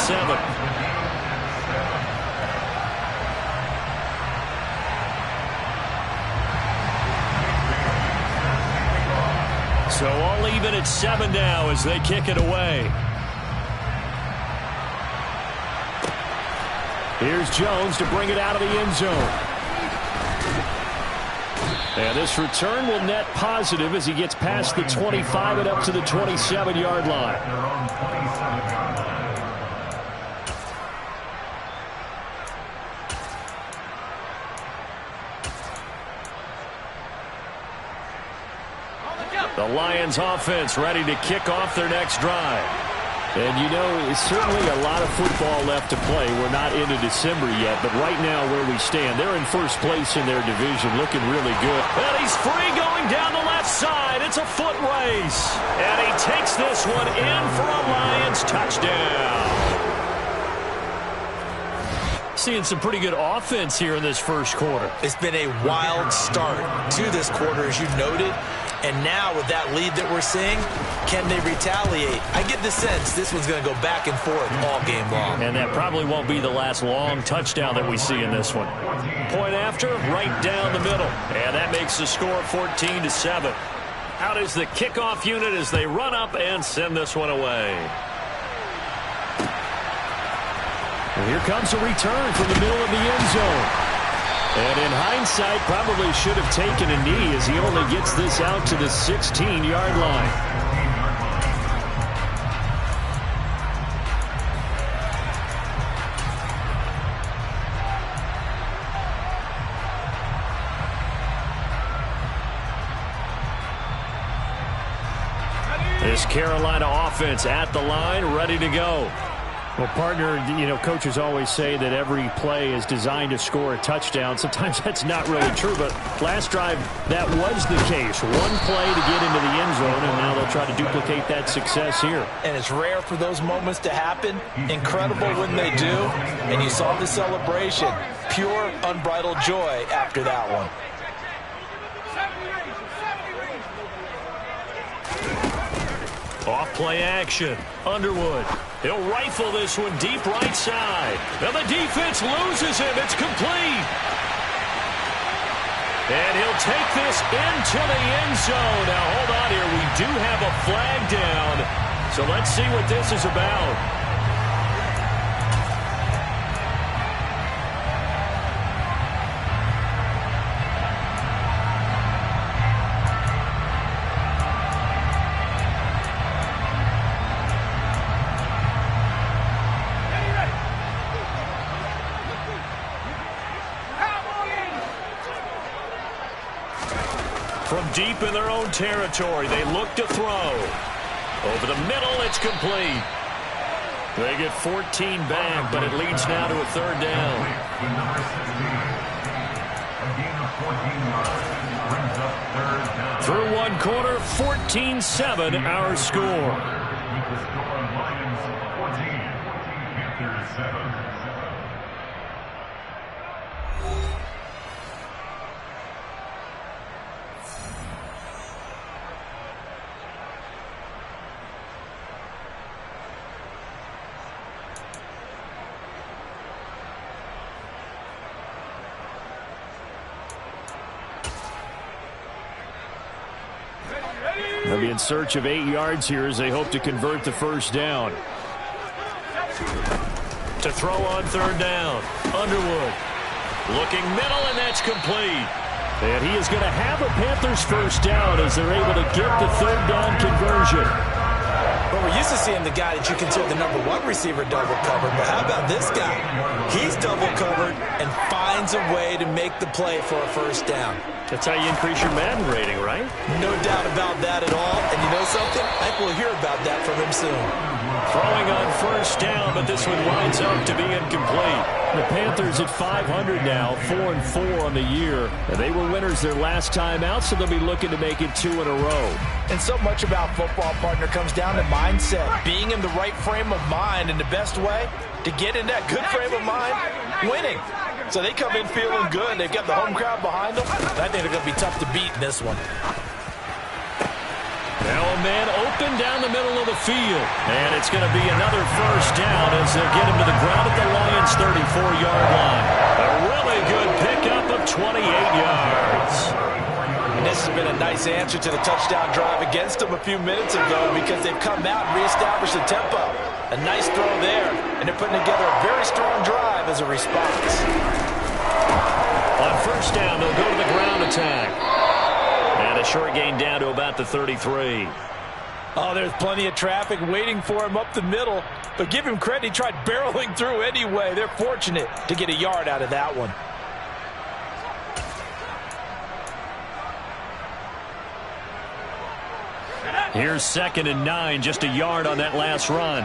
7. So all even at 7 now as they kick it away. Here's Jones to bring it out of the end zone. And this return will net positive as he gets past the 25 and up to the 27-yard line. The Lions offense ready to kick off their next drive. And you know, it's certainly a lot of football left to play. We're not into December yet, but right now where we stand, they're in first place in their division, looking really good. And he's free going down the left side. It's a foot race. And he takes this one in for a Lions touchdown. Seeing some pretty good offense here in this first quarter. It's been a wild start to this quarter, as you noted. And now with that lead that we're seeing, can they retaliate? I get the sense this one's going to go back and forth all game long. And that probably won't be the last long touchdown that we see in this one. Point after, right down the middle. And that makes the score 14-7. Out is the kickoff unit as they run up and send this one away. And here comes a return from the middle of the end zone. And in hindsight, probably should have taken a knee as he only gets this out to the 16-yard line. This Carolina offense at the line, ready to go. Well, partner, you know, coaches always say that every play is designed to score a touchdown. Sometimes that's not really true, but last drive, that was the case. One play to get into the end zone, and now they'll try to duplicate that success here. And it's rare for those moments to happen. Incredible when they do. And you saw the celebration. Pure, unbridled joy after that one. Off play action. Underwood. He'll rifle this one deep right side. Now the defense loses him. It's complete. And he'll take this into the end zone. Now hold on here. We do have a flag down. So let's see what this is about. From deep in their own territory, they look to throw. Over the middle, it's complete. They get 14 back, but it leads now to a third down. Through one quarter, 14-7, our score. They'll be in search of 8 yards here as they hope to convert the first down. To throw on third down. Underwood. Looking middle, and that's complete. And he is going to have a Panthers first down as they're able to get the third down conversion. But we're used to seeing the guy that you consider the number one receiver double covered. But how about this guy? He's double covered and finds a way to make the play for a first down. That's how you increase your Madden rating, right? No doubt about that at all. And you know something? I think we'll hear about that from him soon. Throwing on first down, but this one winds up to be incomplete. The Panthers at 500 now, 4-4 on the year. And they were winners their last time out, so they'll be looking to make it 2 in a row. And so much about football, partner, comes down to mindset. Being in the right frame of mind, and the best way to get in that good frame of mind, winning. So they come in feeling good. They've got the home crowd behind them. I think they're going to be tough to beat in this one. Now a man open down the middle of the field. And it's going to be another first down as They'll get him to the ground at the Lions' 34-yard line. A really good pickup of 28 yards. And this has been a nice answer to the touchdown drive against them a few minutes ago because they've come out and reestablished the tempo. A nice throw there, and they're putting together a very strong drive as a response. On first down, they'll go to the ground attack. And a short gain down to about the 33. Oh, there's plenty of traffic waiting for him up the middle. But give him credit, he tried barreling through anyway. They're fortunate to get a yard out of that one. Here's 2nd and 9, just a yard on that last run.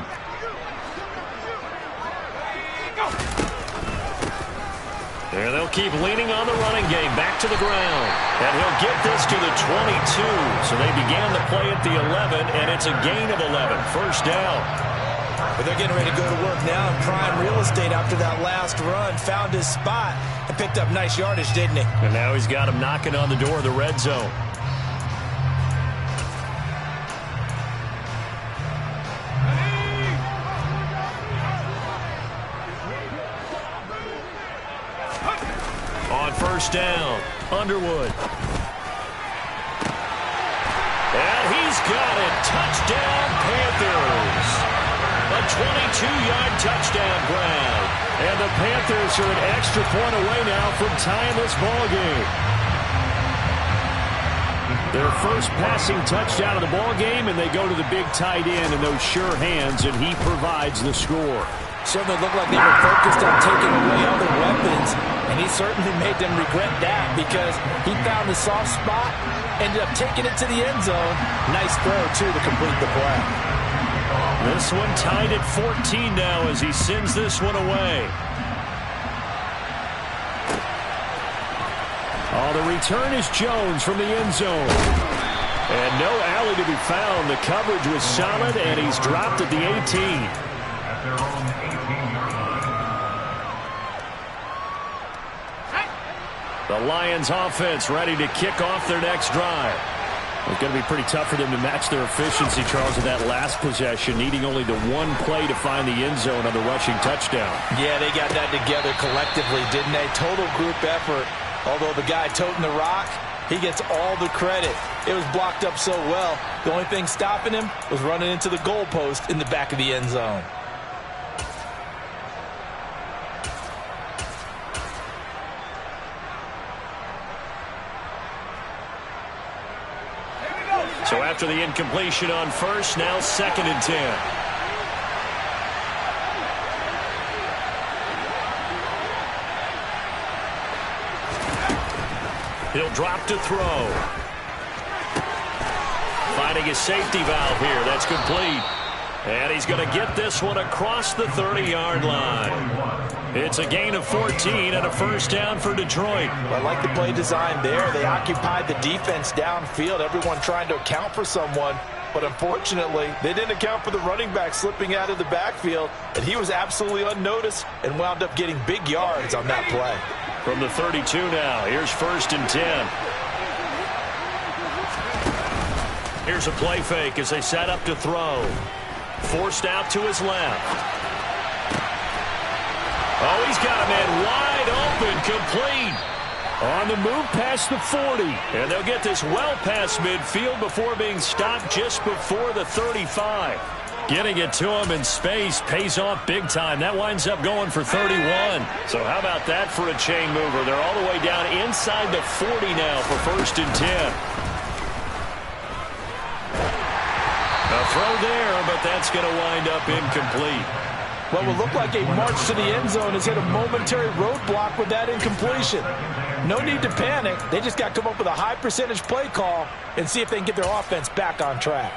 And they'll keep leaning on the running game. Back to the ground. And he'll get this to the 22. So they began the play at the 11, and it's a gain of 11. First down. But they're getting ready to go to work now in prime real estate after that last run. Found his spot and picked up nice yardage, didn't he? And now he's got him knocking on the door of the red zone. On first down, Underwood. And he's got it. Touchdown, Panthers. A 22-yard touchdown grab. And the Panthers are an extra point away now from tying this ball game. Their first passing touchdown of the ball game, and they go to the big tight end in those sure hands, and he provides the score. Certainly looked like they were focused on taking away other weapons, and he certainly made them regret that because he found the soft spot, ended up taking it to the end zone. Nice throw, too, to complete the play. This one tied at 14 now as he sends this one away. Oh, the return is Jones from the end zone. And no alley to be found. The coverage was solid, and he's dropped at the 18. The Lions offense ready to kick off their next drive. It's going to be pretty tough for them to match their efficiency, Charles, in that last possession, needing only the one play to find the end zone on the rushing touchdown. Yeah, they got that together collectively, didn't they? Total group effort. Although the guy toting the rock, he gets all the credit. It was blocked up so well. The only thing stopping him was running into the goalpost in the back of the end zone. So after the incompletion on first, now 2nd and 10. He'll drop to throw. Finding his safety valve here. That's complete. And he's going to get this one across the 30-yard line. It's a gain of 14 and a first down for Detroit. I like the play design there. They occupied the defense downfield, everyone trying to account for someone. But unfortunately, they didn't account for the running back slipping out of the backfield, and he was absolutely unnoticed and wound up getting big yards on that play. From the 32 now, here's 1st and 10. Here's a play fake as they set up to throw. Forced out to his left. Oh, he's got a man wide open, complete. On the move past the 40. And they'll get this well past midfield before being stopped just before the 35. Getting it to him in space pays off big time. That winds up going for 31. So how about that for a chain mover? They're all the way down inside the 40 now for 1st and 10. A throw there, but that's going to wind up incomplete. What will look like a march to the end zone has hit a momentary roadblock with that incompletion. No need to panic. They just got to come up with a high percentage play call and see if they can get their offense back on track.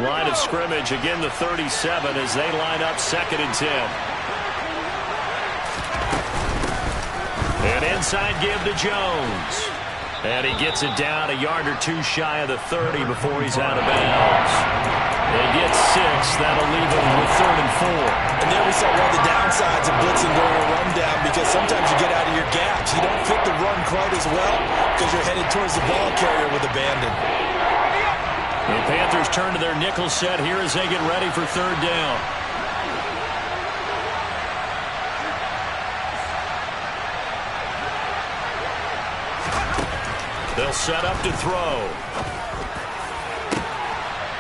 Line of scrimmage, again the 37 as they line up 2nd and 10. And inside give to Jones. And he gets it down a yard or two shy of the 30 before he's out of bounds. They get 6. That'll leave them with 3rd and 4. And there we saw one of the downsides of blitzing going a run down, because sometimes you get out of your gaps. You don't fit the run quite as well because you're headed towards the ball carrier with abandon. The Panthers turn to their nickel set here as they get ready for 3rd down. They'll set up to throw.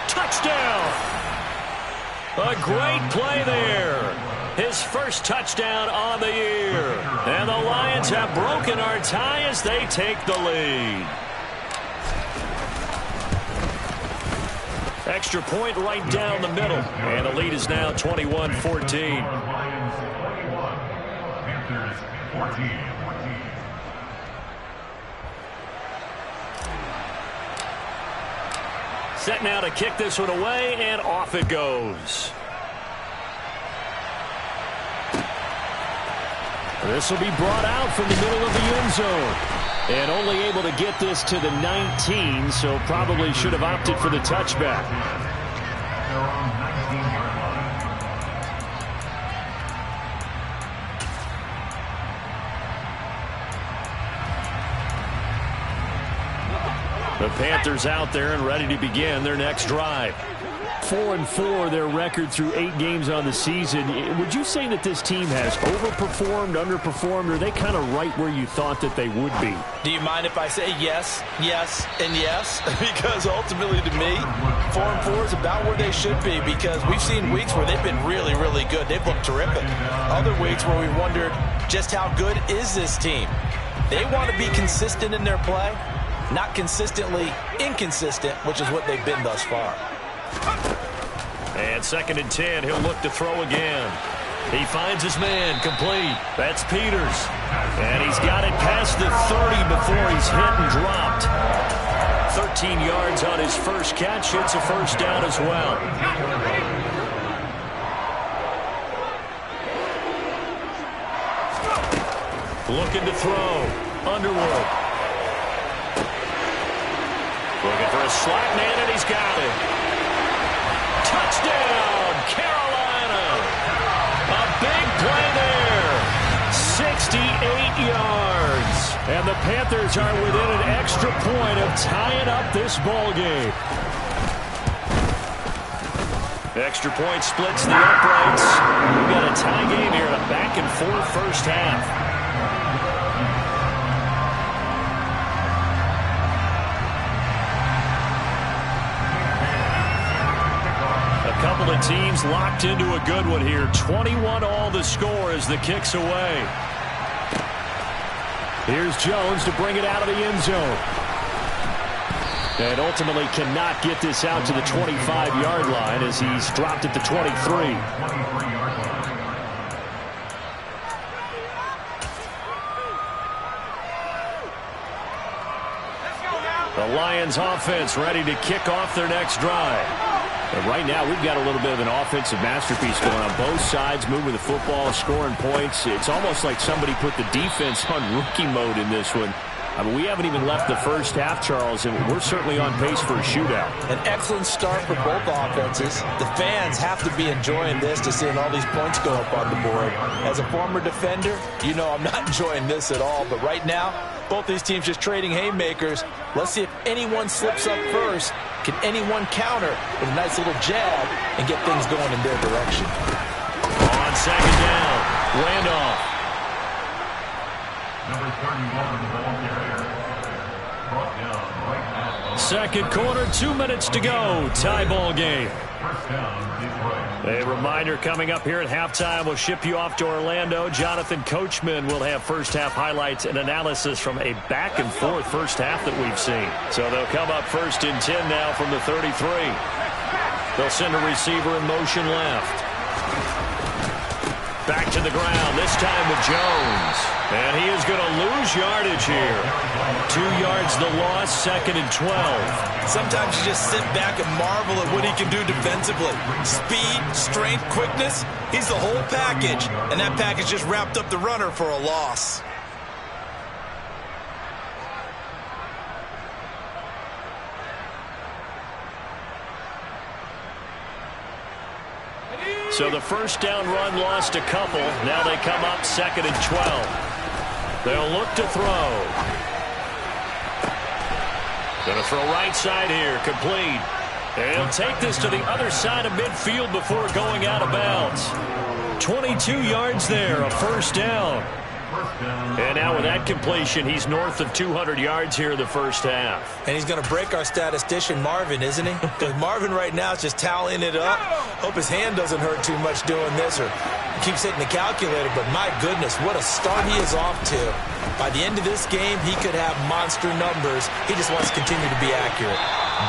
Touchdown! A great play there. His first touchdown on the year. And the Lions have broken our tie as they take the lead. Extra point right down the middle. And the lead is now 21-14. Lions 21, Panthers 14. Set now to kick this one away, and off it goes. This will be brought out from the middle of the end zone. And only able to get this to the 19, so probably should have opted for the touchback. The Panthers out there and ready to begin their next drive. 4-4 their record through 8 games on the season. Would you say that this team has overperformed, underperformed, or are they kind of right where you thought that they would be? Do you mind if I say yes, yes, and yes? Because ultimately to me, 4-4 is about where they should be, because we've seen weeks where they've been really, really good. They've looked terrific. Other weeks where we wondered just how good is this team. They want to be consistent in their play, not consistently inconsistent, which is what they've been thus far. And 2nd and 10, he'll look to throw again. He finds his man, complete. That's Peters. And he's got it past the 30 before he's hit and dropped. 13 yards on his first catch. It's a first down as well. Looking to throw. Underwood. Looking for a slot man, and he's got it. Touchdown, Carolina. A big play there. 68 yards. And the Panthers are within an extra point of tying up this ball game. Extra point splits the uprights. We've got a tie game here, a back-and-forth first half. Couple of teams locked into a good one here. 21 all the score as the kick's away. Here's Jones to bring it out of the end zone. And ultimately cannot get this out to the 25-yard line as he's dropped at the 23. The Lions offense ready to kick off their next drive. And right now, we've got a little bit of an offensive masterpiece going on both sides, moving the football, scoring points. It's almost like somebody put the defense on rookie mode in this one. I mean, we haven't even left the first half, Charles, and we're certainly on pace for a shootout. An excellent start for both offenses. The fans have to be enjoying this to seeing all these points go up on the board. As a former defender, you know I'm not enjoying this at all. But right now, both these teams just trading haymakers. Let's see if anyone slips up first. Can anyone counter with a nice little jab and get things going in their direction? On 2nd down, Randolph. Number 31, ball carrier. Brought down right now. Second quarter, 2 minutes to go. Tie ball game. First down, Detroit. A reminder coming up here at halftime. We'll ship you off to Orlando. Jonathan Coachman will have first half highlights and analysis from a back-and-forth first half that we've seen. So they'll come up 1st and 10 now from the 33. They'll send a receiver in motion left. Back to the ground, this time with Jones. And he is going to lose yardage here. 2 yards the loss, 2nd and 12. Sometimes you just sit back and marvel at what he can do defensively. Speed, strength, quickness, he's the whole package. And that package just wrapped up the runner for a loss. So the first down run lost a couple. Now they come up 2nd and 12. They'll look to throw. Going to throw right side here. Complete. And he'll take this to the other side of midfield before going out of bounds. 22 yards there, a first down. And now with that completion, he's north of 200 yards here in the first half. And he's going to break our statistician Marvin, isn't he? Because Marvin right now is just tallying it up. Hope his hand doesn't hurt too much doing this or keeps hitting the calculator. But my goodness, what a start he is off to. By the end of this game, he could have monster numbers. He just wants to continue to be accurate.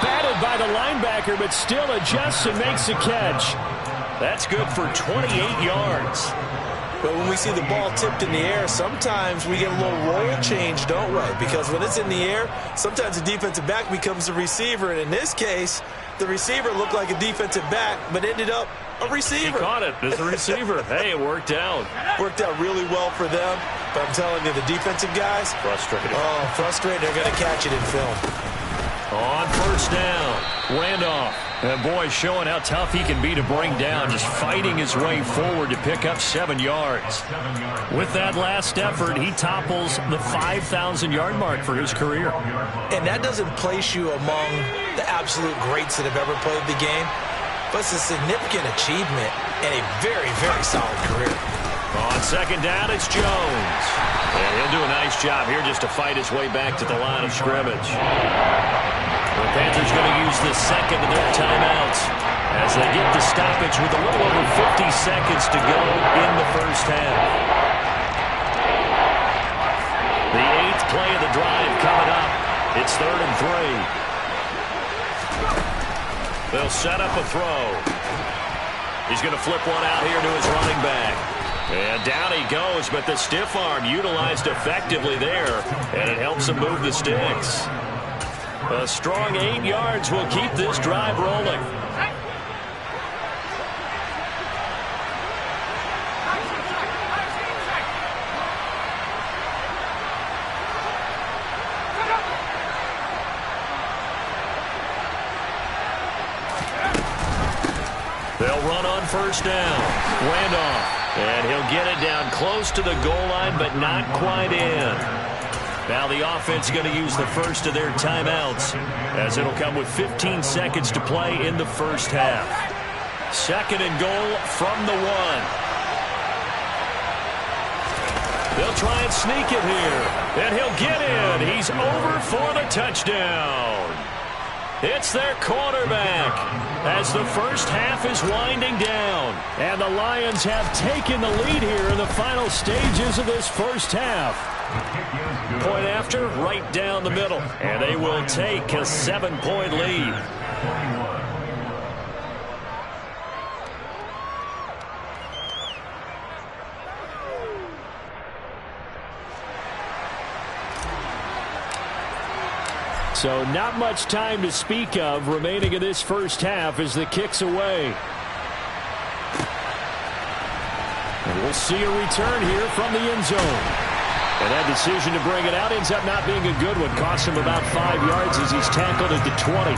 Batted by the linebacker, but still adjusts and makes a catch. That's good for 28 yards. But when we see the ball tipped in the air, sometimes we get a little roll change, don't we? Because when it's in the air, sometimes the defensive back becomes the receiver. And in this case, the receiver looked like a defensive back, but ended up a receiver. He caught it as a receiver. Hey, it worked out. Worked out really well for them. But I'm telling you, the defensive guys, frustrated. Oh, frustrated. They're going to catch it in film. On first down, Randolph. And boy, showing how tough he can be to bring down, just fighting his way forward to pick up 7 yards. With that last effort, he topples the 5,000-yard mark for his career. And that doesn't place you among the absolute greats that have ever played the game, but it's a significant achievement and a very, very solid career. On second down, it's Jones. And he'll do a nice job here just to fight his way back to the line of scrimmage. The Panthers going to use the second of their timeouts as they get the stoppage with a little over 50 seconds to go in the first half. The 8th play of the drive coming up. It's 3rd and 3. They'll set up a throw. He's going to flip one out here to his running back. And down he goes, but the stiff arm utilized effectively there, and it helps him move the sticks. A strong 8 yards will keep this drive rolling. They'll run on first down. Randolph. And he'll get it down close to the goal line, but not quite in. Now the offense going to use the first of their timeouts as it'll come with 15 seconds to play in the first half. 2nd and goal from the 1. They'll try and sneak it here. And he'll get in. He's over for the touchdown. It's their quarterback as the first half is winding down. And the Lions have taken the lead here in the final stages of this first half. Point after, right down the middle. And they will take a 7-point lead. So not much time to speak of remaining in this first half as the kick's away. And we'll see a return here from the end zone. And that decision to bring it out ends up not being a good one. Costs him about 5 yards as he's tackled at the 20.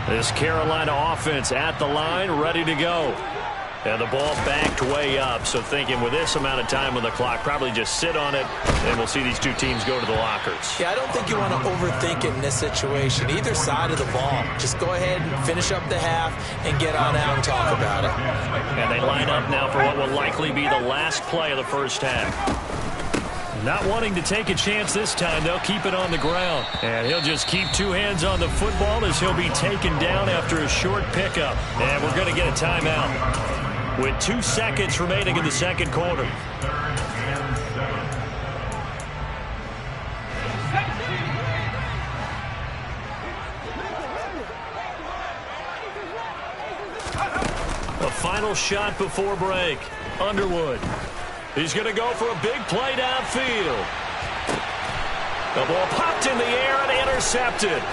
This Carolina offense at the line, ready to go. And the ball backed way up, so thinking with this amount of time on the clock, probably just sit on it, and we'll see these two teams go to the lockers. Yeah, I don't think you want to overthink it in this situation. Either side of the ball. Just go ahead and finish up the half and get on out and talk about it. And they line up now for what will likely be the last play of the first half. Not wanting to take a chance this time, they'll keep it on the ground. And he'll just keep 2 hands on the football as he'll be taken down after a short pickup. And we're going to get a timeout with 2 seconds remaining in the second quarter. A final shot before break. Underwood. He's going to go for a big play downfield. The ball popped in the air and intercepted.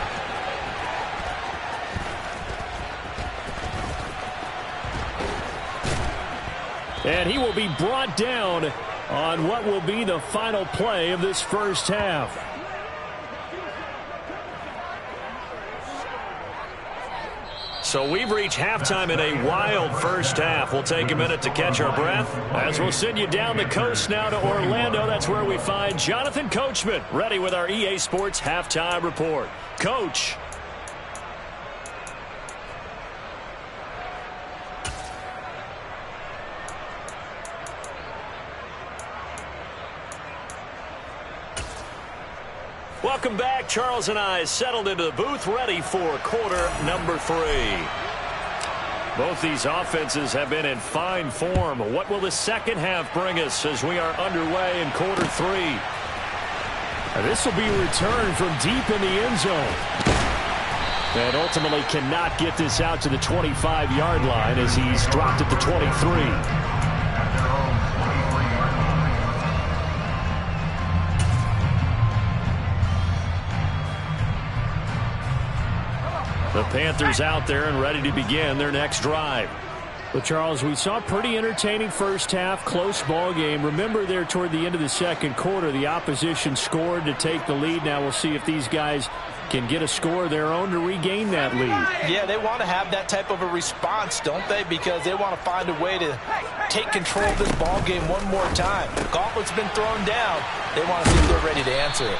And he will be brought down on what will be the final play of this first half. So we've reached halftime in a wild first half. We'll take a minute to catch our breath as we'll send you down the coast now to Orlando. That's where we find Jonathan Coachman ready with our EA Sports Halftime Report. Coach. Welcome back. Charles and I settled into the booth, ready for quarter number 3. Both these offenses have been in fine form. What will the second half bring us as we are underway in quarter 3? This will be a return from deep in the end zone. And ultimately cannot get this out to the 25-yard line as he's dropped at the 23. The Panthers out there and ready to begin their next drive. Well, Charles, we saw a pretty entertaining first half, close ball game. Remember there toward the end of the second quarter, the opposition scored to take the lead. Now we'll see if these guys can get a score of their own to regain that lead. Yeah, they want to have that type of a response, don't they? Because they want to find a way to take control of this ball game one more time. The gauntlet's been thrown down. They want to see if they're ready to answer it.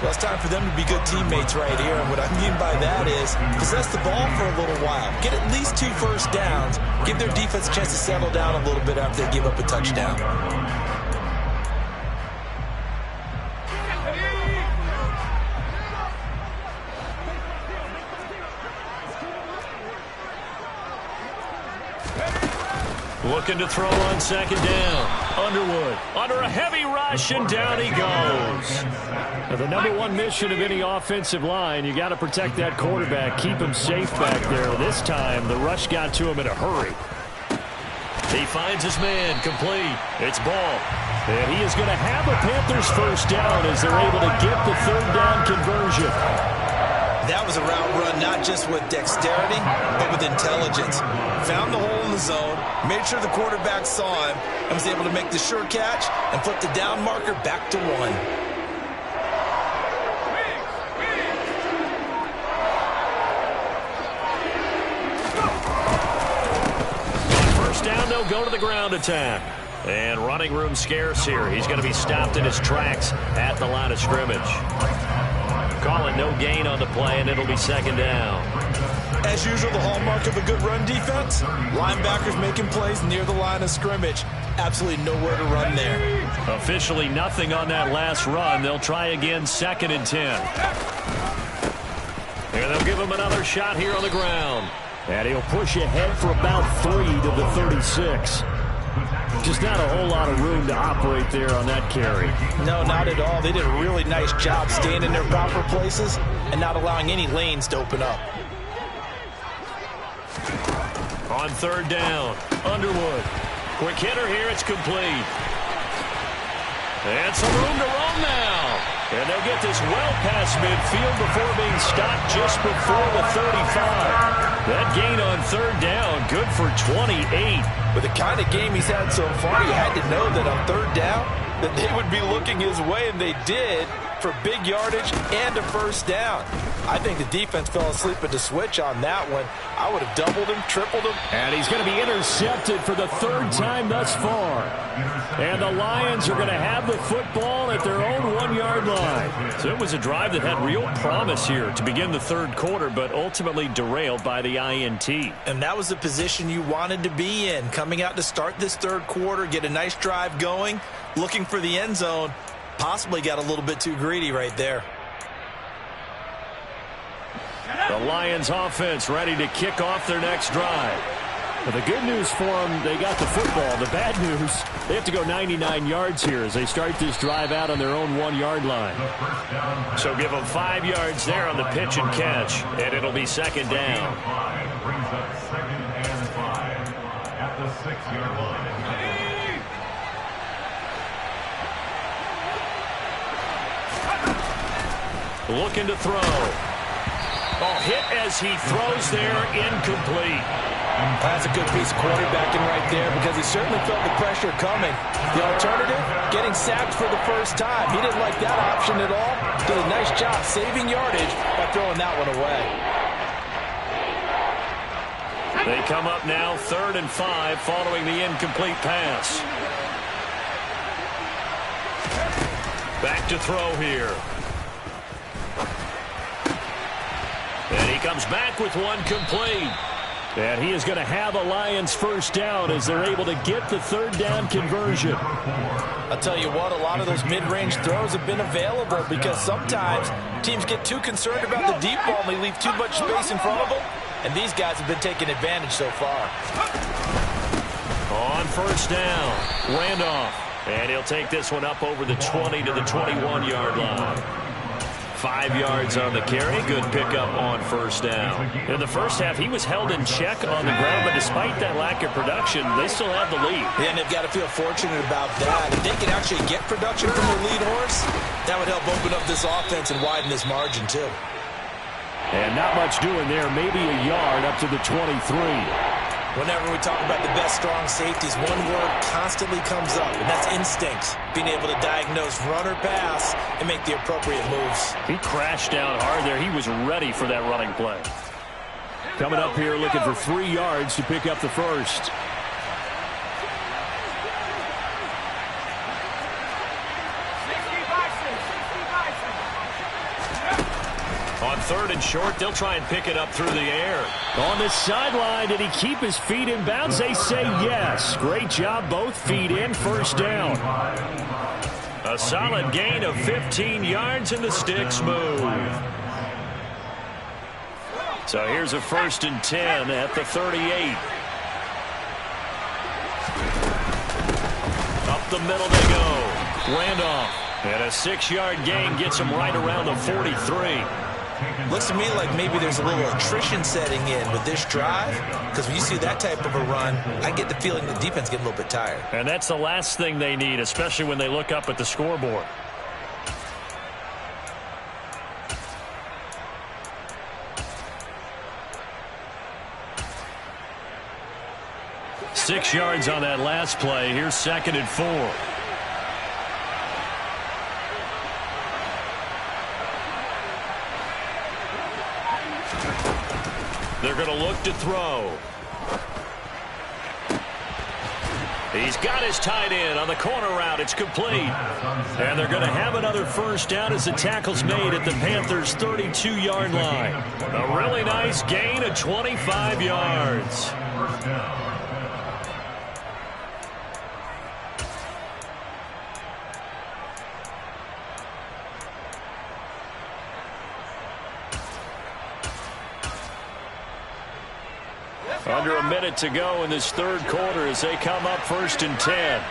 Well, it's time for them to be good teammates right here. And what I mean by that is possess the ball for a little while. Get at least 2 first downs. Give their defense a chance to settle down a little bit after they give up a touchdown. Looking to throw on second down. Underwood under a heavy rush, and down he goes. Now, the number one mission of any offensive line, you got to protect that quarterback, keep him safe back there. This time, the rush got to him in a hurry. He finds his man, complete. It's Ball. And he is going to have a Panthers first down as they're able to get the third down conversion. That was a route run not just with dexterity, but with intelligence. Found the hole in the zone, made sure the quarterback saw him, and was able to make the sure catch and flip the down marker back to 1. First down, they'll go to the ground attack. And running room scarce here. He's going to be stopped in his tracks at the line of scrimmage. Calling no gain on the play, and it'll be second down. As usual, the hallmark of a good run defense, linebackers making plays near the line of scrimmage. Absolutely nowhere to run there. Officially nothing on that last run. They'll try again, 2nd and 10. And they'll give him another shot here on the ground. And he'll push ahead for about 3 to the 36. Just not a whole lot of room to operate there on that carry. No, not at all. They did a really nice job staying in their proper places and not allowing any lanes to open up. On third down, Underwood. Quick hitter here, it's complete. And some room to run now. And they'll get this well past midfield before being stopped just before the 35. That gain on third down, good for 28. With the kind of game he's had so far, you had to know that on third down, that they would be looking his way, and they did, for big yardage and a first down. I think the defense fell asleep at the switch on that one. I would have doubled him, tripled him. And he's going to be intercepted for the 3rd time thus far. And the Lions are going to have the football at their own 1-yard line. So it was a drive that had real promise here to begin the 3rd quarter, but ultimately derailed by the INT. And that was the position you wanted to be in, coming out to start this 3rd quarter, get a nice drive going, looking for the end zone. Possibly got a little bit too greedy right there. The Lions offense ready to kick off their next drive. Well, the good news for them, they got the football. The bad news, they have to go 99 yards here as they start this drive out on their own 1-yard line. So give them 5 yards there on the pitch and catch, and it'll be second down. Brings up 2nd and 5 at the 6-yard line. Looking to throw. Oh, hit as he throws there, incomplete. That's a good piece of quarterbacking right there because he certainly felt the pressure coming. The alternative, getting sacked for the first time. He didn't like that option at all. Did a nice job saving yardage by throwing that one away. They come up now 3rd and 5 following the incomplete pass. Back to throw here. And he comes back with one complete. And he is going to have a Lions first down as they're able to get the 3rd down conversion. I'll tell you what, a lot of those mid-range throws have been available because sometimes teams get too concerned about the deep ball and they leave too much space in front of them. And these guys have been taking advantage so far. On first down, Randolph. And he'll take this one up over the 20 to the 21-yard line. 5 yards on the carry. Good pickup on first down. In the first half, he was held in check on the ground, but despite that lack of production, they still have the lead. Yeah, and they've got to feel fortunate about that. If they can actually get production from their lead horse, that would help open up this offense and widen this margin, too. And not much doing there. Maybe a yard up to the 23. Whenever we talk about the best strong safeties, one word constantly comes up, and that's instincts. Being able to diagnose run or pass and make the appropriate moves. He crashed down hard there. He was ready for that running play. Coming up here looking for 3 yards to pick up the first. On 3rd and short, they'll try and pick it up through the air. On the sideline, did he keep his feet in bounds? They say yes. Great job, both feet in, first down. A solid gain of 15 yards, and the sticks move. So here's a 1st and 10 at the 38. Up the middle they go. Randolph. And a 6-yard gain gets him right around the 43. Looks to me like maybe there's a little attrition setting in with this drive, because when you see that type of a run, I get the feeling the defense getting a little bit tired. And that's the last thing they need, especially when they look up at the scoreboard. Six yards on that last play. Here's 2nd and 4. They're going to look to throw. He's got his tight end on the corner route. It's complete. And they're going to have another first down as the tackle's made at the Panthers' 32-yard line. A really nice gain of 25 yards. Under a minute to go in this 3rd quarter as they come up 1st and 10.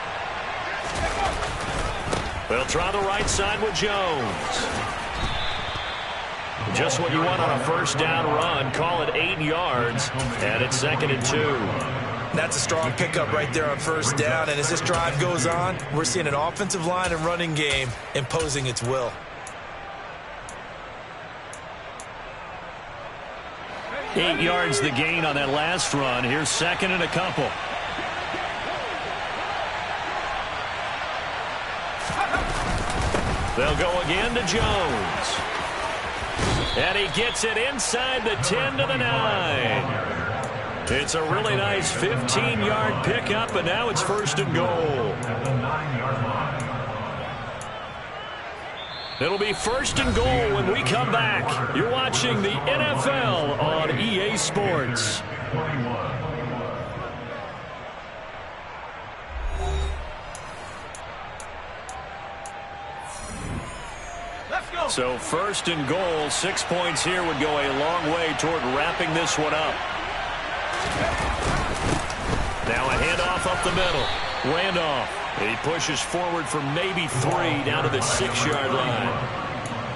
They'll try the right side with Jones. Just what you want on a first down run. Call it 8 yards, and it's 2nd and 2. That's a strong pickup right there on first down, and as this drive goes on, we're seeing an offensive line and running game imposing its will. 8 yards the gain on that last run. Here's 2nd and a couple. They'll go again to Jones. And he gets it inside the 10 to the 9. It's a really nice 15-yard pickup, and now it's 1st and goal. It'll be 1st and goal when we come back. You're watching the NFL on EA Sports. So 1st and goal, 6 points here would go a long way toward wrapping this one up. Now a handoff up the middle. Randolph. He pushes forward for maybe 3 down to the 6-yard line.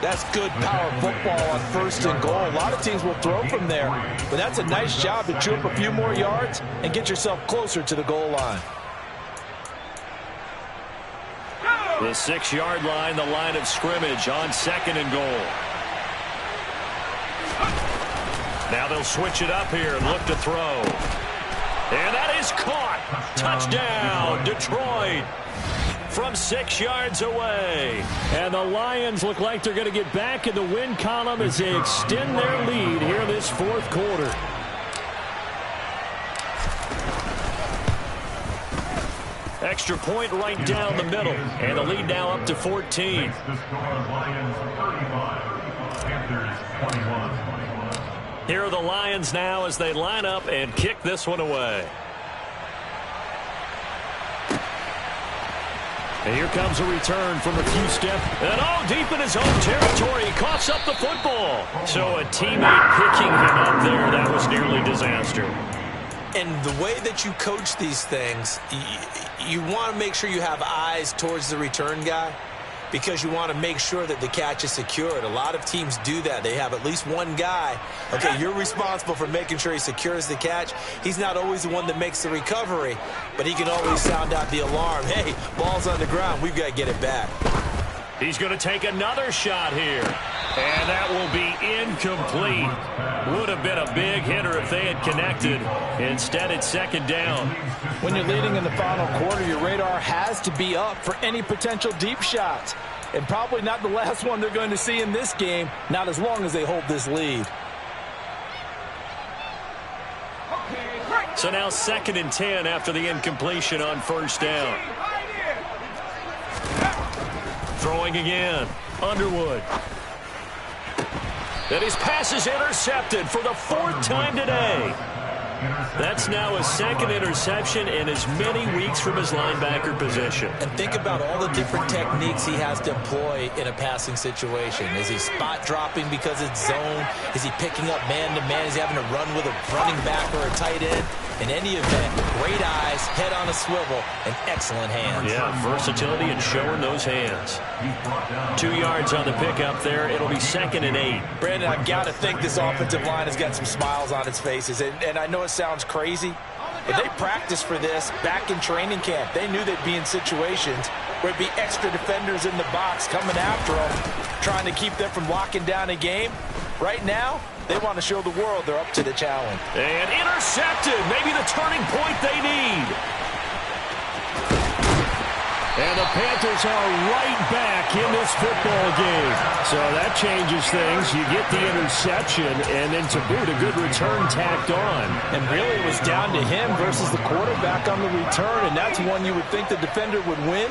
That's good power football on 1st and goal. A lot of teams will throw from there, but that's a nice job to chew up a few more yards and get yourself closer to the goal line. The 6-yard line, the line of scrimmage on 2nd and goal. Now they'll switch it up here and look to throw. And that is caught. Touchdown, Detroit. From 6 yards away. And the Lions look like they're going to get back in the win column as they extend their lead here in this fourth quarter. Extra point right down the middle. And the lead now up to 14. The score, Lions 35, Panthers 21. Here are the Lions now as they line up and kick this one away. And here comes a return from a few steps. And deep in his own territory. He coughs up the football. So a teammate picking him up there, that was nearly disaster. And the way that you coach these things, you want to make sure you have eyes towards the return guy because you want to make sure that the catch is secured. A lot of teams do that. They have at least one guy. Okay, you're responsible for making sure he secures the catch. He's not always the one that makes the recovery, but he can always sound out the alarm. Hey, ball's on the ground. We've got to get it back. He's going to take another shot here. And that will be incomplete. Would have been a big hitter if they had connected. Instead, it's second down. When you're leading in the final quarter, your radar has to be up for any potential deep shots. And probably not the last one they're going to see in this game, not as long as they hold this lead. So now 2nd and 10 after the incompletion on first down. Throwing again. Underwood. And his pass is intercepted for the 4th time today. That's now his 2nd interception in as many weeks from his linebacker position. And think about all the different techniques he has to employ in a passing situation. Is he spot dropping because it's zone? Is he picking up man-to-man? Is he having to run with a running back or a tight end? In any event, great eyes, head on a swivel, and excellent hands. Yeah, versatility and showing those hands. 2 yards on the pickup there. It'll be 2nd and 8. Brandon, I've got to think this offensive line has got some smiles on its faces. And I know it sounds crazy, but they practiced for this back in training camp. They knew they'd be in situations where it'd be extra defenders in the box coming after them, trying to keep them from locking down a game. Right now, they want to show the world they're up to the challenge. And intercepted. Maybe the turning point they need. And the Panthers are right back in this football game. So that changes things. You get the interception, and then to boot, a good return tacked on. And really, it was down to him versus the quarterback on the return, and that's one you would think the defender would win.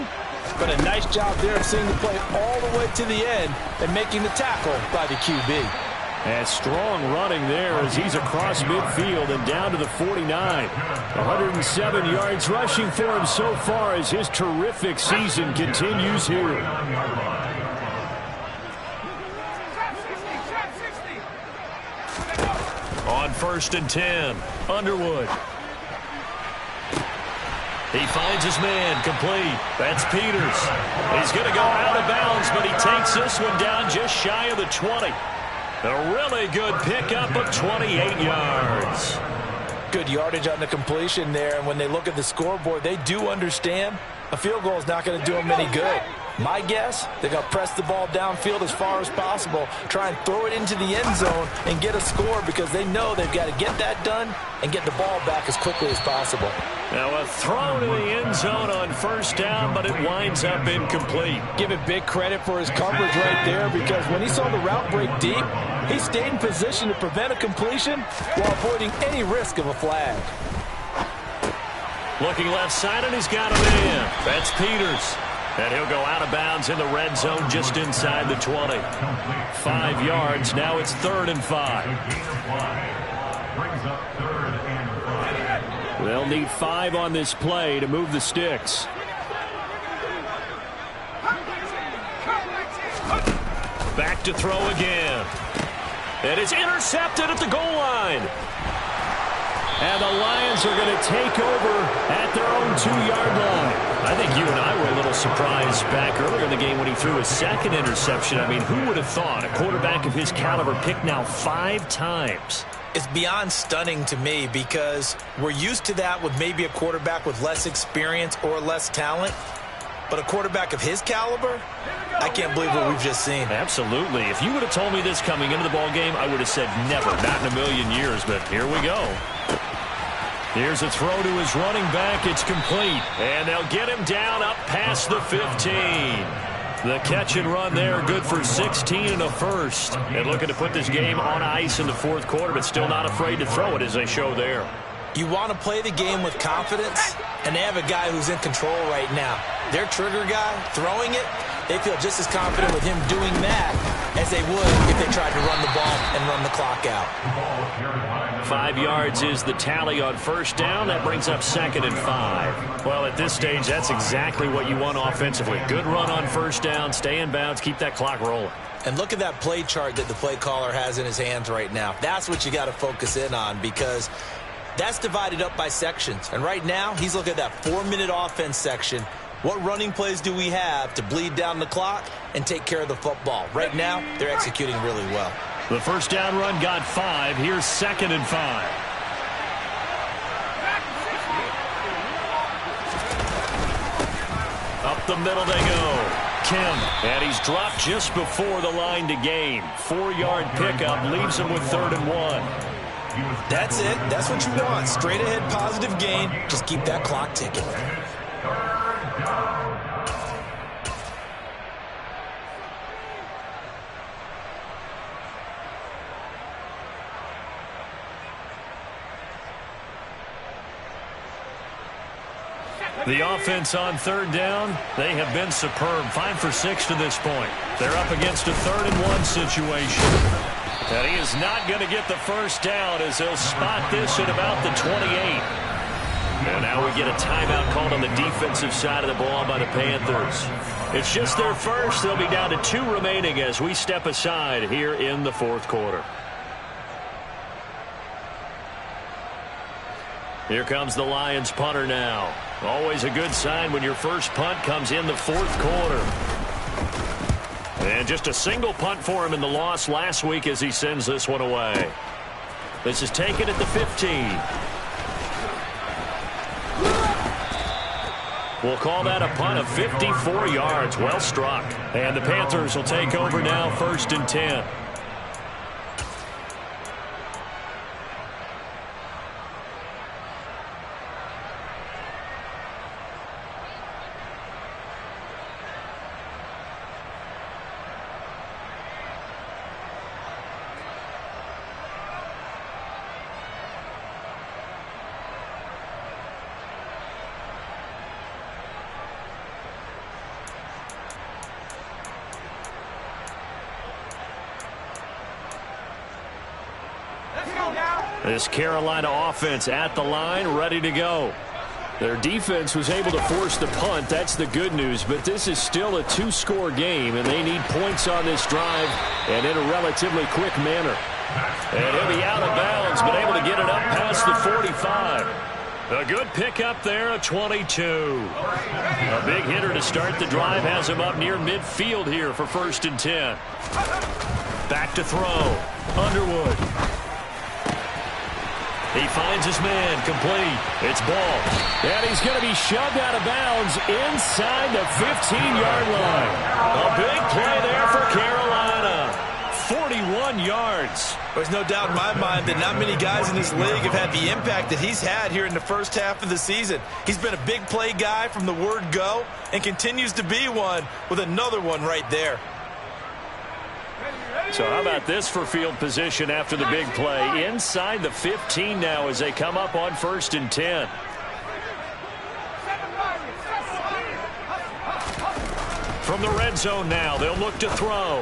But a nice job there of seeing the play all the way to the end and making the tackle by the QB. And strong running there as he's across midfield and down to the 49. 107 yards rushing for him so far as his terrific season continues here. On 1st and 10, Underwood. He finds his man, complete. That's Peters. He's going to go out of bounds, but he takes this one down just shy of the 20. A really good pickup of 28 yards. Good yardage on the completion there, and when they look at the scoreboard, they do understand a field goal is not going to do them any good. My guess, they're going to press the ball downfield as far as possible, try and throw it into the end zone and get a score because they know they've got to get that done and get the ball back as quickly as possible. Now a throw to the end zone on first down, but it winds up incomplete. Give it big credit for his coverage right there because when he saw the route break deep, he stayed in position to prevent a completion while avoiding any risk of a flag. Looking left side, and he's got a man. That's Peters. And he'll go out of bounds in the red zone just inside the 20. 5 yards. Now it's 3rd and 5. They'll need 5 on this play to move the sticks. Back to throw again. It is intercepted at the goal line. And the Lions are going to take over at their own 2-yard line. I think you and I were a little surprised back earlier in the game when he threw his 2nd interception. I mean, who would have thought a quarterback of his caliber picked now 5 times? It's beyond stunning to me because we're used to that with maybe a quarterback with less experience or less talent. But a quarterback of his caliber, I can't believe what we've just seen. Absolutely. If you would have told me this coming into the ball game, I would have said never, not in a million years. But here we go. Here's a throw to his running back. It's complete. And they'll get him down up past the 15. The catch and run there, good for 16 and a first. And looking to put this game on ice in the fourth quarter, but still not afraid to throw it as they show there. You want to play the game with confidence, and they have a guy who's in control right now. Their trigger guy, throwing it, they feel just as confident with him doing that as they would if they tried to run the ball and run the clock out. 5 yards is the tally on first down. That brings up 2nd and 5. Well, at this stage, that's exactly what you want offensively. Good run on first down, stay in bounds, keep that clock rolling. And look at that play chart that the play caller has in his hands right now. That's what you got to focus in on, because that's divided up by sections. And right now, he's looking at that 4-minute offense section. What running plays do we have to bleed down the clock and take care of the football? Right now, they're executing really well. The first down run got 5. Here's 2nd and 5. Up the middle they go. Kim, and he's dropped just before the line to gain. 4-yard pickup leaves him with 3rd and 1. That's it. That's what you want. Straight ahead, positive gain. Just keep that clock ticking. The offense on 3rd down, they have been superb. 5 for 6 to this point. They're up against a 3rd and 1 situation. And he is not going to get the first down as they'll spot this at about the 28. And now we get a timeout called on the defensive side of the ball by the Panthers. It's just their first. They'll be down to 2 remaining as we step aside here in the fourth quarter. Here comes the Lions punter now. Always a good sign when your first punt comes in the fourth quarter. And just a single punt for him in the loss last week as he sends this one away. This is taken at the 15. We'll call that a punt of 54 yards. Well struck. And the Panthers will take over now, 1st and 10. This Carolina offense at the line, ready to go. Their defense was able to force the punt. That's the good news. But this is still a 2-score game, and they need points on this drive and in a relatively quick manner. And he'll be out of bounds, but able to get it up past the 45. A good pickup there, a 22. A big hitter to start the drive has him up near midfield here for 1st and 10. Back to throw. Underwood. He finds his man, complete. It's ball. And he's going to be shoved out of bounds inside the 15-yard line. A big play there for Carolina. 41 yards. There's no doubt in my mind that not many guys in this league have had the impact that he's had here in the first half of the season. He's been a big play guy from the word go and continues to be one with another one right there. So how about this for field position after the big play? Inside the 15 now as they come up on 1st and 10. From the red zone now, they'll look to throw.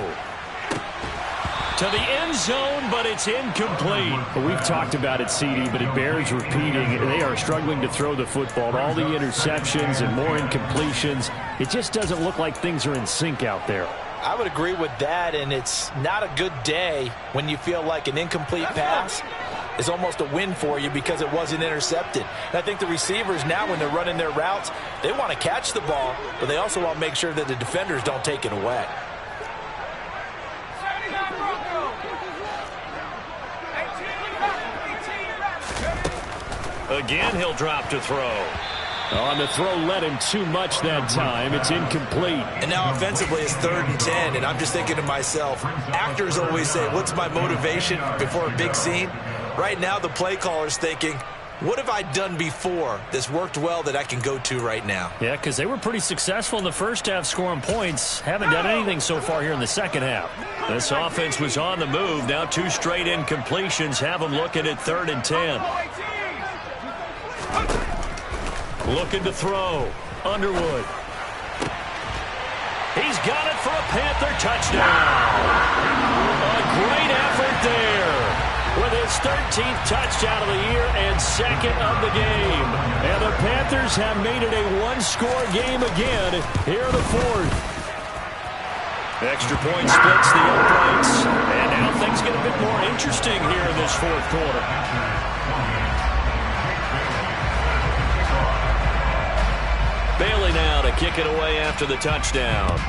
To the end zone, but it's incomplete. Well, we've talked about it, CD, but it bears repeating. They are struggling to throw the football. All the interceptions and more incompletions. It just doesn't look like things are in sync out there. I would agree with that, and it's not a good day when you feel like an incomplete pass is almost a win for you because it wasn't intercepted. And I think the receivers now, when they're running their routes, they want to catch the ball, but they also want to make sure that the defenders don't take it away. Again, he'll drop to throw. On the throw led him too much that time. It's incomplete. And now offensively it's 3rd and 10, and I'm just thinking to myself, actors always say, what's my motivation before a big scene? Right now the play caller's thinking, What have I done before that's worked well that I can go to right now? Yeah, because they were pretty successful in the first half scoring points. Haven't done anything so far here in the second half. This offense was on the move. Now 2 straight incompletions have them looking at 3rd and 10. Looking to throw. Underwood. He's got it for a Panther touchdown. A great effort there. With his 13th touchdown of the year and 2nd of the game. And the Panthers have made it a 1-score game again here in the 4th. Extra point splits the uprights. And now things get a bit more interesting here in this 4th quarter. Bailey now to kick it away after the touchdown.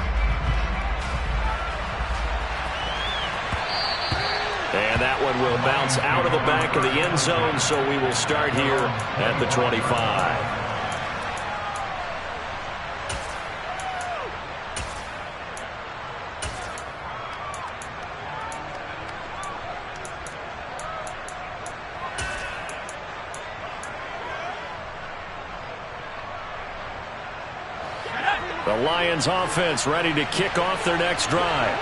And that one will bounce out of the back of the end zone, so we will start here at the 25. The Lions offense ready to kick off their next drive.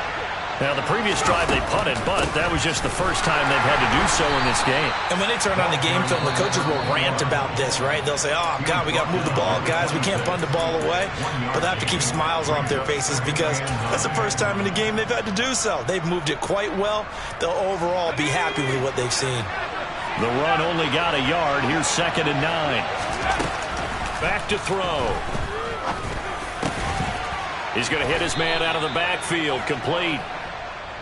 Now, the previous drive they punted, but that was just the first time they've had to do so in this game. And when they turn on the game film, the coaches will rant about this, right? They'll say, oh, God, we got to move the ball, guys. We can't punt the ball away. But they have to keep smiles off their faces because that's the first time in the game they've had to do so. They've moved it quite well. They'll overall be happy with what they've seen. The run only got a yard. Here's 2nd and 9. Back to throw. He's going to hit his man out of the backfield. Complete.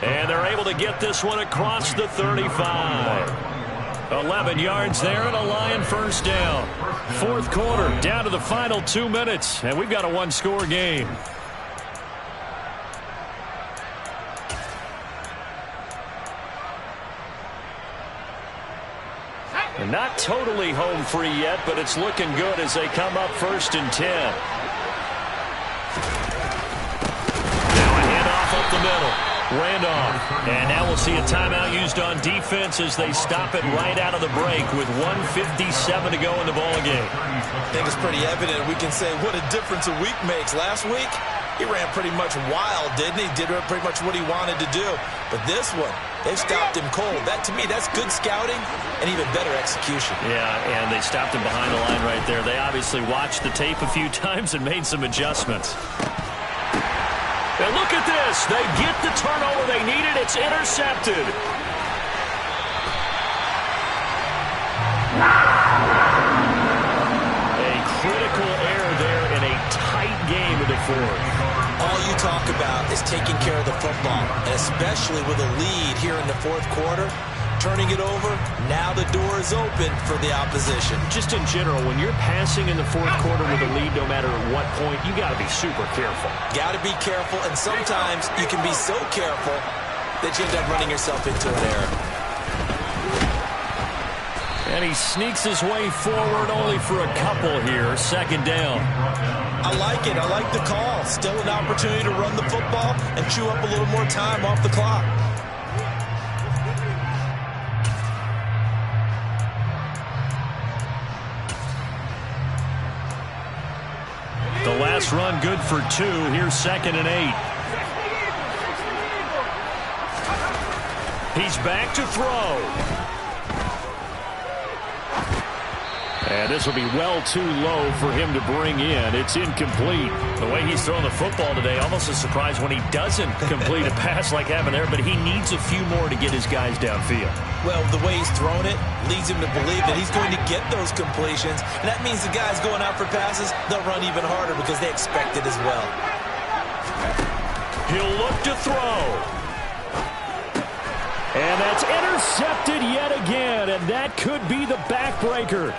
And they're able to get this one across the 35. 11 yards there and a Lion first down. 4th quarter, down to the final 2 minutes. And we've got a 1-score game. And not totally home free yet, but it's looking good as they come up 1st and 10. Now a handoff up the middle. Randolph. And now we'll see a timeout used on defense as they stop it right out of the break with 1:57 to go in the ballgame. I think it's pretty evident. We can say what a difference a week makes. Last week, he ran pretty much wild, didn't he? Did pretty much what he wanted to do. But this one, they've stopped him cold. That, to me, that's good scouting and even better execution. Yeah, and they stopped him behind the line right there. They obviously watched the tape a few times and made some adjustments. And look at this. They get the turnover they needed. It's intercepted. A critical error there in a tight game in the 4th. All you talk about is taking care of the football, and especially with a lead here in the 4th quarter. Turning it over, now the door is open for the opposition. Just in general, when you're passing in the 4th quarter with a lead, no matter at what point, you got to be super careful. Got to be careful, and sometimes you can be so careful that you end up running yourself into an error. And he sneaks his way forward only for a couple here. 2nd down. I like it. I like the call. Still an opportunity to run the football and chew up a little more time off the clock. The last run good for 2. Here's 2nd and 8. He's back to throw. And this will be well too low for him to bring in. It's incomplete. The way he's throwing the football today, almost a surprise when he doesn't complete a pass like having there, but he needs a few more to get his guys downfield. Well, the way he's thrown it leads him to believe that he's going to get those completions, and that means the guys going out for passes, they'll run even harder because they expect it as well. He'll look to throw. And that's intercepted yet again, and that could be the backbreaker.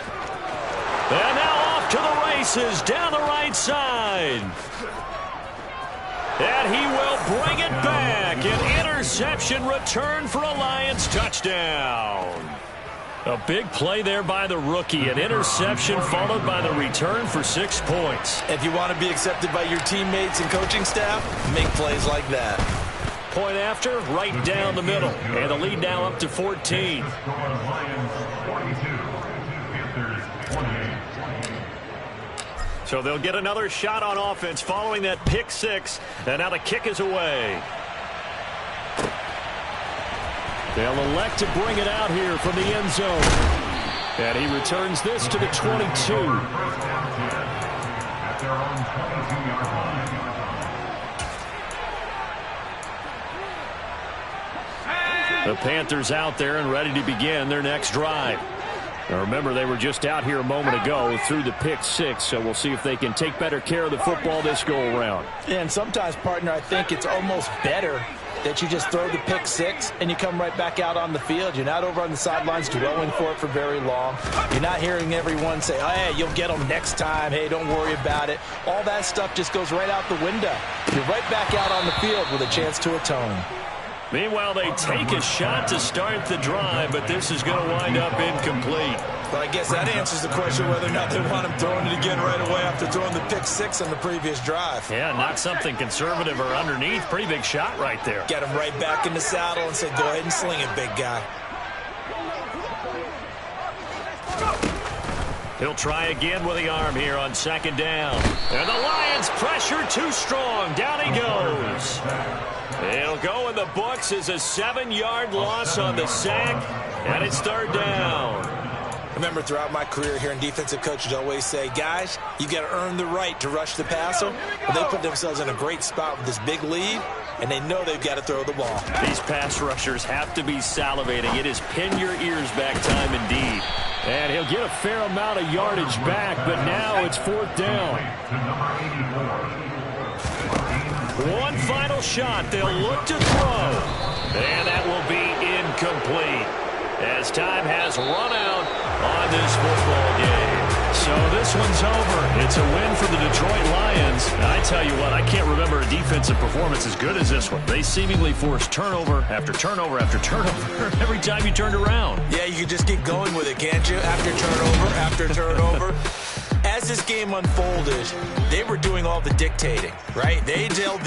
And now off to the races down the right side. And he will bring it back. An interception return for a Lions touchdown. A big play there by the rookie. An interception followed by the return for 6 points. If you want to be accepted by your teammates and coaching staff, make plays like that. Point after, right down the middle. And the lead now up to 14. Panthers 28. So they'll get another shot on offense following that pick six. And now the kick is away. They'll elect to bring it out here from the end zone. And he returns this to the 22. At their own 22-yard line. The Panthers out there and ready to begin their next drive. Now remember, they were just out here a moment ago through the pick six, so we'll see if they can take better care of the football this go-around. And sometimes, partner, I think it's almost better that you just throw the pick six and you come right back out on the field. You're not over on the sidelines dwelling for it for very long. You're not hearing everyone say, hey, you'll get them next time. Hey, don't worry about it. All that stuff just goes right out the window. You're right back out on the field with a chance to atone. Meanwhile, they take a shot to start the drive, but this is going to wind up incomplete. But I guess that answers the question whether or not they want him throwing it again right away after throwing the pick six on the previous drive. Yeah, not something conservative or underneath. Pretty big shot right there. Get him right back in the saddle and say, go ahead and sling it, big guy. He'll try again with the arm here on second down. And the Lions pressure too strong. Down he goes. It'll go in the books as a 7-yard loss on the sack, and it's third down. Remember, throughout my career here in defensive coaches always say, guys, you got to earn the right to rush the passer. But they put themselves in a great spot with this big lead, and they know they've got to throw the ball. These pass rushers have to be salivating. It is pin your ears back time indeed. And he'll get a fair amount of yardage back, but now it's fourth down. One final shot. They'll look to throw. And that will be incomplete as time has run out on this football game. So this one's over. It's a win for the Detroit Lions. I tell you what, I can't remember a defensive performance as good as this one. They seemingly forced turnover after turnover after turnover every time you turned around. Yeah, you can just keep going with it, can't you? After turnover. As this game unfolded, they were doing all the dictating, right? They dealt